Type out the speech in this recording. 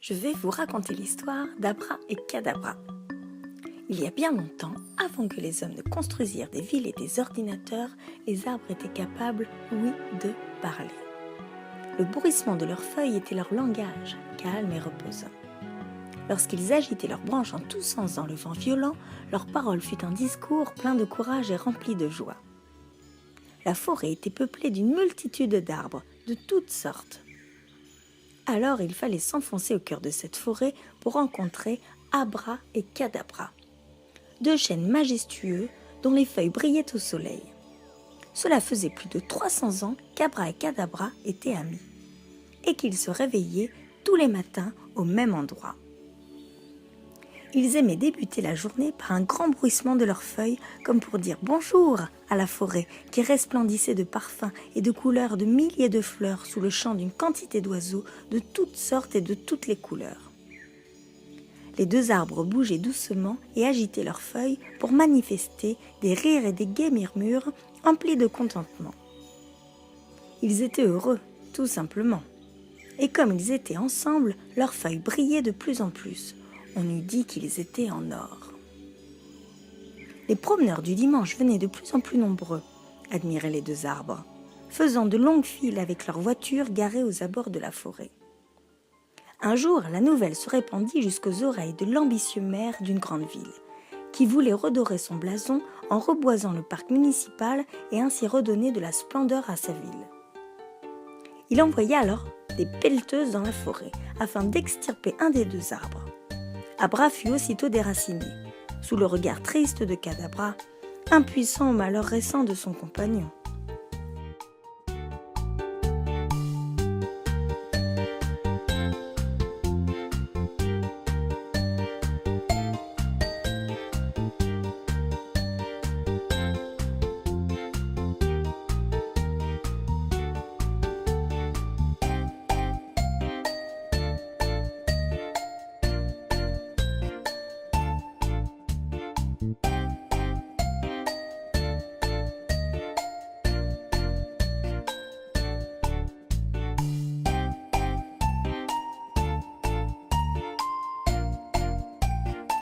je vais vous raconter l'histoire d'Abra et Kadabra. Il y a bien longtemps, avant que les hommes ne construisirent des villes et des ordinateurs, les arbres étaient capables, oui, de parler. Le bruissement de leurs feuilles était leur langage, calme et reposant. Lorsqu'ils agitaient leurs branches en tous sens dans le vent violent, leur parole fut un discours plein de courage et rempli de joie. La forêt était peuplée d'une multitude d'arbres, de toutes sortes. Alors il fallait s'enfoncer au cœur de cette forêt pour rencontrer Abra et Kadabra, deux chênes majestueux dont les feuilles brillaient au soleil. Cela faisait plus de 300 ans qu'Abra et Kadabra étaient amis, et qu'ils se réveillaient tous les matins au même endroit. Ils aimaient débuter la journée par un grand bruissement de leurs feuilles, comme pour dire bonjour à la forêt qui resplendissait de parfums et de couleurs de milliers de fleurs sous le chant d'une quantité d'oiseaux de toutes sortes et de toutes les couleurs. Les deux arbres bougeaient doucement et agitaient leurs feuilles pour manifester des rires et des gais murmures emplis de contentement. Ils étaient heureux, tout simplement. Et comme ils étaient ensemble, leurs feuilles brillaient de plus en plus. On eût dit qu'ils étaient en or. Les promeneurs du dimanche venaient de plus en plus nombreux, admiraient les deux arbres, faisant de longues files avec leurs voitures garées aux abords de la forêt. Un jour, la nouvelle se répandit jusqu'aux oreilles de l'ambitieux maire d'une grande ville, qui voulait redorer son blason en reboisant le parc municipal et ainsi redonner de la splendeur à sa ville. Il envoya alors des pelleteuses dans la forêt afin d'extirper un des deux arbres. Abra fut aussitôt déraciné, sous le regard triste de Kadabra, impuissant au malheur récent de son compagnon.